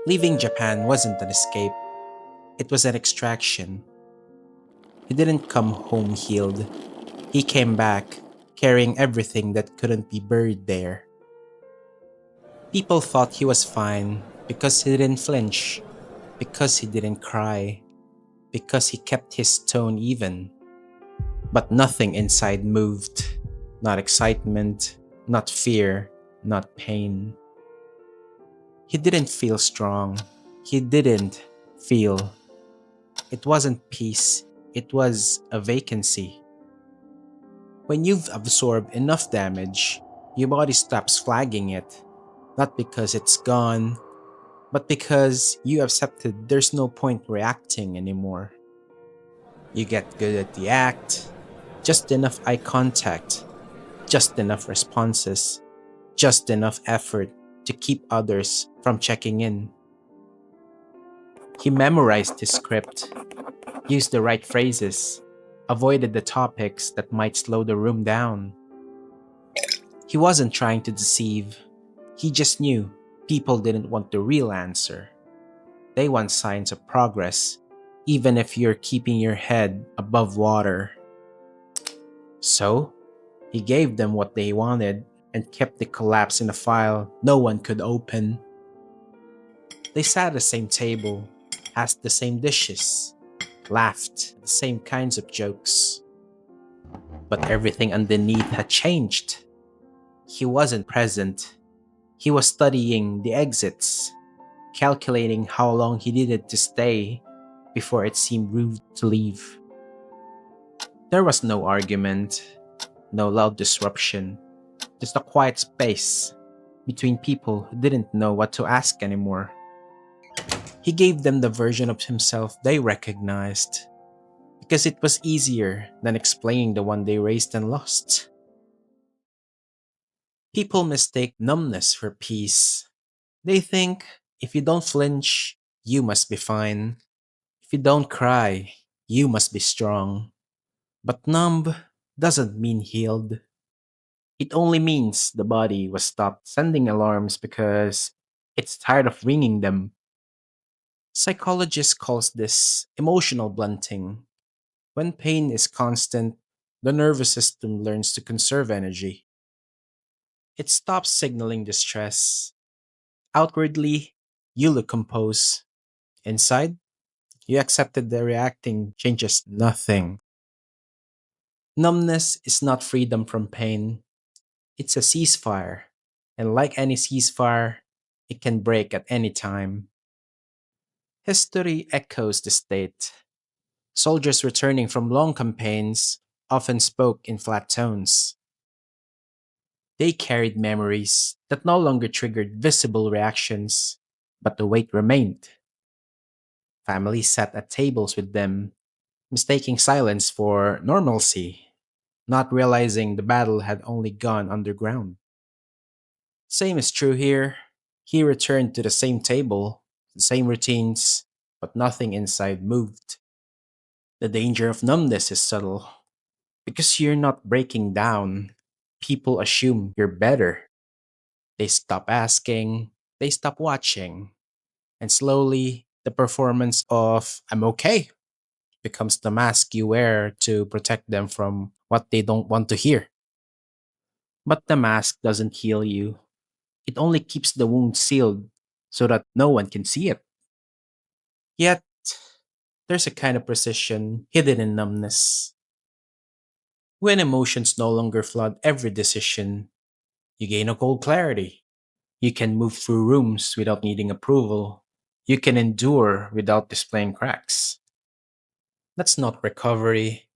Leaving Japan wasn't an escape, it was an extraction. He didn't come home healed. He came back carrying everything that couldn't be buried there. People thought he was fine because he didn't flinch, because he didn't cry, because he kept his tone even. But nothing inside moved. Not excitement, not fear, not pain. He didn't feel strong. He didn't feel. It wasn't peace, it was a vacancy. When you've absorbed enough damage, your body stops flagging it. Not because it's gone, but because you accepted there's no point reacting anymore. You get good at the act, just enough eye contact, just enough responses, just enough effort to keep others from checking in. He memorized his script, used the right phrases, avoided the topics that might slow the room down. He wasn't trying to deceive, he just knew people didn't want the real answer. They want signs of progress, even if you're keeping your head above water. So, he gave them what they wanted and kept the collapse in a file no one could open. They sat at the same table, asked the same dishes, laughed at the same kinds of jokes. But everything underneath had changed. He wasn't present. He was studying the exits, calculating how long he needed to stay before it seemed rude to leave. There was no argument, no loud disruption, just a quiet space between people who didn't know what to ask anymore. He gave them the version of himself they recognized, because it was easier than explaining the one they raised and lost. People mistake numbness for peace. They think if you don't flinch, you must be fine. If you don't cry, you must be strong. But numb doesn't mean healed. It only means the body was stopped sending alarms because it's tired of ringing them. Psychologists calls this emotional blunting. When pain is constant, the nervous system learns to conserve energy. It stops signaling distress. Outwardly, you look composed. Inside, you accepted the reacting changes nothing. Numbness is not freedom from pain, it's a ceasefire. And like any ceasefire, it can break at any time. History echoes the state. Soldiers returning from long campaigns often spoke in flat tones. They carried memories that no longer triggered visible reactions, but the weight remained. Families sat at tables with them, mistaking silence for normalcy, not realizing the battle had only gone underground. Same is true here. He returned to the same table, the same routines, but nothing inside moved. The danger of numbness is subtle. Because you're not breaking down, people assume you're better. They stop asking, they stop watching, and slowly the performance of I'm okay becomes the mask you wear to protect them from what they don't want to hear. But the mask doesn't heal you, it only keeps the wound sealed so that no one can see it. Yet, there's a kind of precision hidden in numbness. When emotions no longer flood every decision, you gain a cold clarity. You can move through rooms without needing approval. You can endure without displaying cracks. That's not recovery,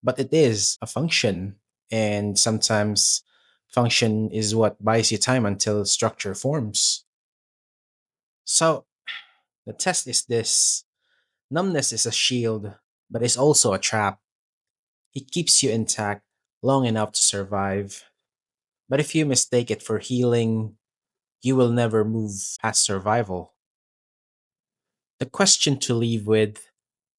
but it is a function. And sometimes function is what buys you time until structure forms. So the test is this: numbness is a shield, but it's also a trap. It keeps you intact long enough to survive. But if you mistake it for healing, you will never move past survival. The question to leave with: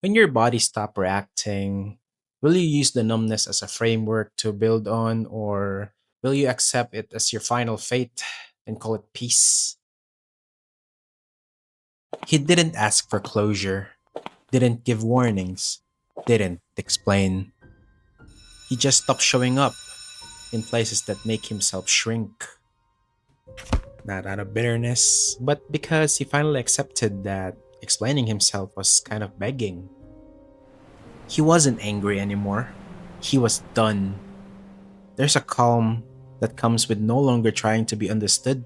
when your body stops reacting, will you use the numbness as a framework to build on, or will you accept it as your final fate and call it peace? He didn't ask for closure, didn't give warnings, didn't explain. He just stopped showing up in places that make himself shrink. Not out of bitterness, but because he finally accepted that explaining himself was kind of begging. He wasn't angry anymore. He was done. There's a calm that comes with no longer trying to be understood.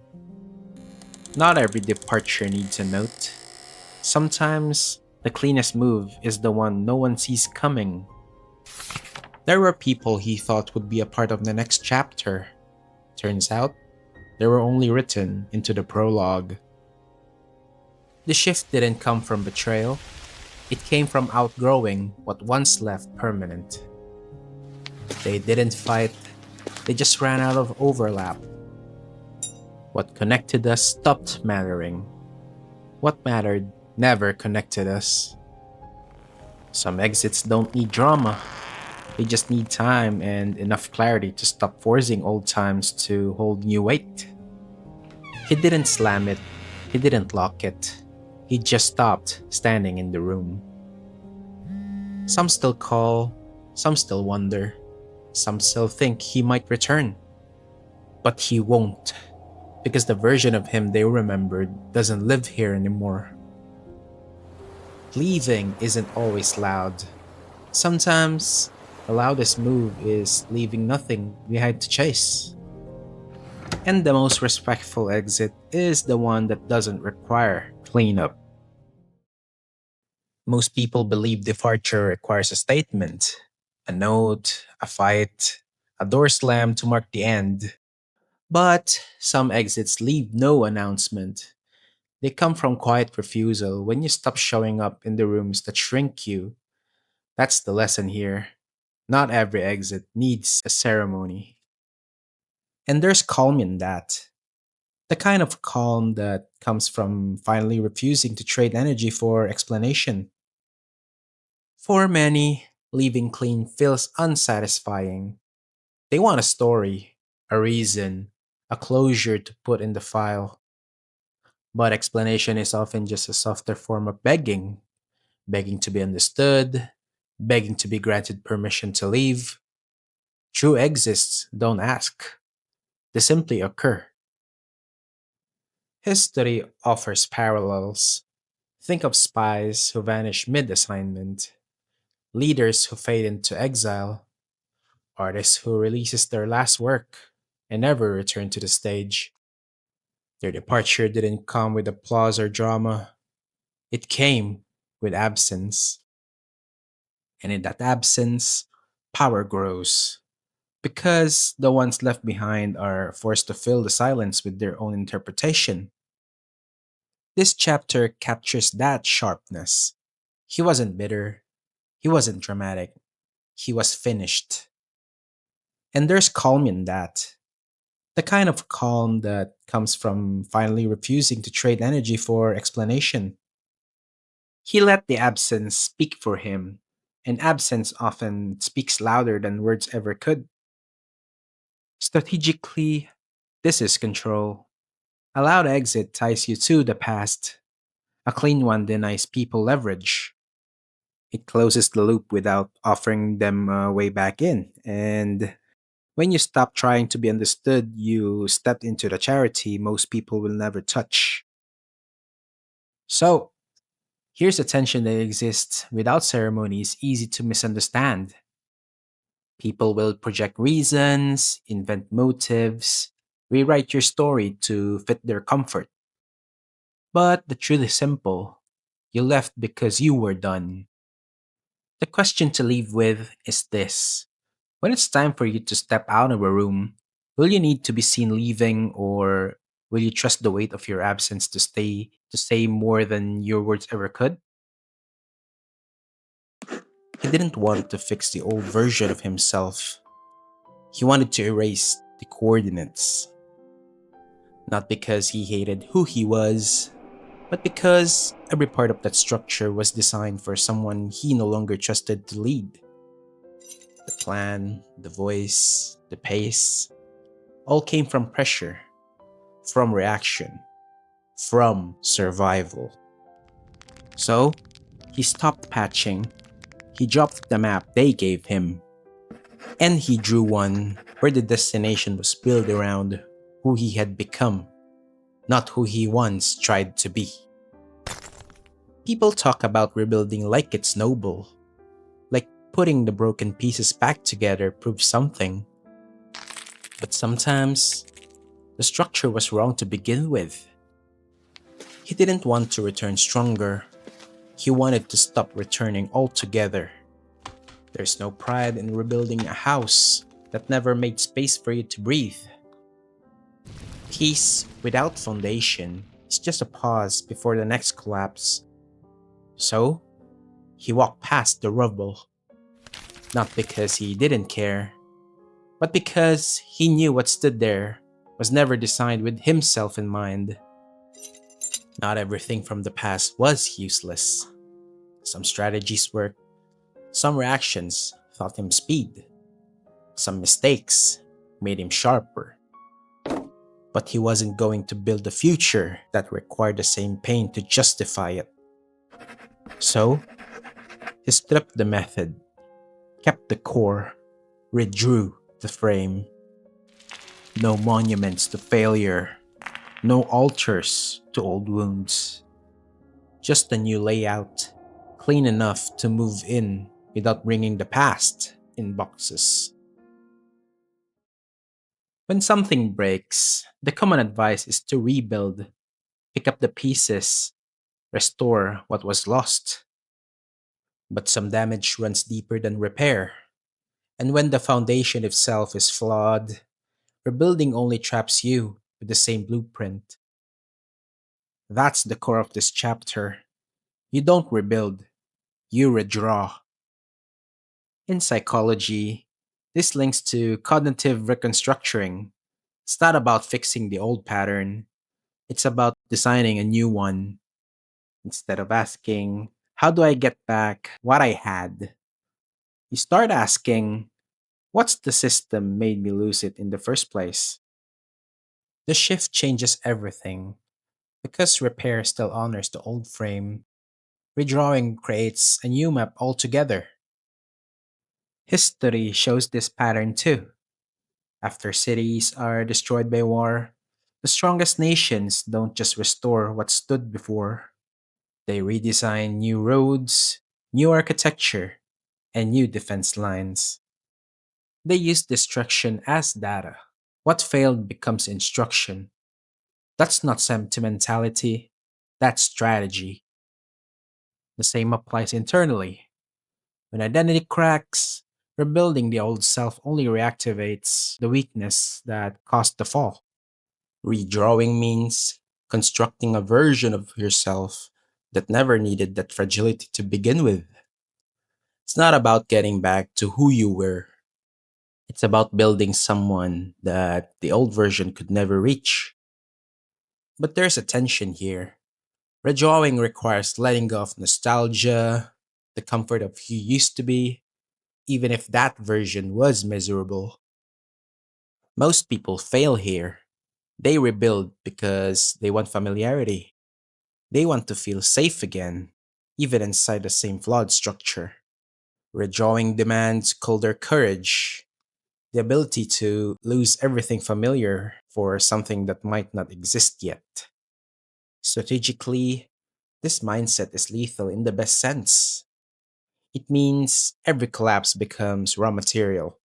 Not every departure needs a note. Sometimes the cleanest move is the one no one sees coming. There were people he thought would be a part of the next chapter. Turns out, they were only written into the prologue. The shift didn't come from betrayal, it came from outgrowing what once left permanent. They didn't fight, they just ran out of overlap. What connected us stopped mattering. What mattered never connected us. Some exits don't need drama, they just need time and enough clarity to stop forcing old times to hold new weight. He didn't slam it, he didn't lock it. He just stopped standing in the room. Some still call, some still wonder, some still think he might return. But he won't, because the version of him they remembered doesn't live here anymore. Leaving isn't always loud. Sometimes the loudest move is leaving nothing behind to chase. And the most respectful exit is the one that doesn't require cleanup. Most people believe departure requires a statement, a note, a fight, a door slam to mark the end. But some exits leave no announcement. They come from quiet refusal when you stop showing up in the rooms that shrink you. That's the lesson here. Not every exit needs a ceremony. And there's calm in that. The kind of calm that comes from finally refusing to trade energy for explanation. For many, leaving clean feels unsatisfying. They want a story, a reason, a closure to put in the file. But explanation is often just a softer form of begging, begging to be understood, begging to be granted permission to leave. True exists don't ask, they simply occur. History offers parallels. Think of spies who vanish mid assignment, leaders who fade into exile, artists who releases their last work and never return to the stage. Their departure didn't come with applause or drama. It came with absence. And in that absence, power grows. Because the ones left behind are forced to fill the silence with their own interpretation. This chapter captures that sharpness. He wasn't bitter, he wasn't dramatic, he was finished. And there's calm in that. The kind of calm that comes from finally refusing to trade energy for explanation. He let the absence speak for him, and absence often speaks louder than words ever could. Strategically, this is control. A loud exit ties you to the past, a clean one denies people leverage. It closes the loop without offering them a way back in. And when you stop trying to be understood, you step into the charity most people will never touch. So, here's a tension that exists without ceremony is easy to misunderstand. People will project reasons, invent motives, rewrite your story to fit their comfort. But the truth is simple. You left because you were done. The question to leave with is this: when it's time for you to step out of a room, will you need to be seen leaving, or will you trust the weight of your absence to say more than your words ever could? He didn't want to fix the old version of himself. He wanted to erase the coordinates, not because he hated who he was, but because every part of that structure was designed for someone he no longer trusted to lead. The plan, the voice, the pace, all came from pressure, from reaction, from survival. So, he stopped patching. He dropped the map they gave him, and he drew one where the destination was built around who he had become, not who he once tried to be. People talk about rebuilding like it's noble, like putting the broken pieces back together proves something. But sometimes, the structure was wrong to begin with. He didn't want to return stronger. He wanted to stop returning altogether. There's no pride in rebuilding a house that never made space for you to breathe. Peace without foundation is just a pause before the next collapse. So, he walked past the rubble, not because he didn't care, but because he knew what stood there was never designed with himself in mind. Not everything from the past was useless. Some strategies worked, some reactions taught him speed, some mistakes made him sharper. But he wasn't going to build a future that required the same pain to justify it. So, he stripped the method, kept the core, redrew the frame. No monuments to failure, no altars to old wounds. Just a new layout, clean enough to move in without bringing the past in boxes. When something breaks, the common advice is to rebuild, pick up the pieces, restore what was lost. But some damage runs deeper than repair. And when the foundation itself is flawed, rebuilding only traps you with the same blueprint. That's the core of this chapter. You don't rebuild, you redraw. In psychology, this links to cognitive reconstructing. It's not about fixing the old pattern, it's about designing a new one. Instead of asking, how do I get back what I had? You start asking, what's the system made me lose it in the first place? The shift changes everything. Because repair still honors the old frame, redrawing creates a new map altogether. History shows this pattern too. After cities are destroyed by war, the strongest nations don't just restore what stood before. They redesign new roads, new architecture, and new defense lines. They use destruction as data. What failed becomes instruction. That's not sentimentality, that's strategy. The same applies internally. When identity cracks, rebuilding the old self only reactivates the weakness that caused the fall. Redrawing means constructing a version of yourself that never needed that fragility to begin with. It's not about getting back to who you were, it's about building someone that the old version could never reach. But there's a tension here. Redrawing requires letting go of nostalgia, the comfort of who you used to be, even if that version was miserable. Most people fail here. They rebuild because they want familiarity. They want to feel safe again, even inside the same flawed structure. Redrawing demands colder courage, the ability to lose everything familiar for something that might not exist yet. Strategically, this mindset is lethal in the best sense. It means every collapse becomes raw material.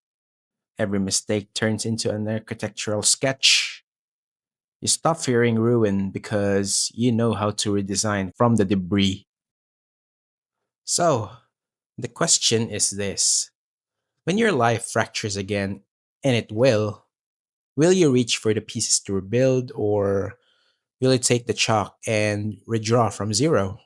Every mistake turns into an architectural sketch. You stop fearing ruin because you know how to redesign from the debris. So, the question is this: when your life fractures again, and it will you reach for the pieces to rebuild, or will you take the chalk and redraw from zero?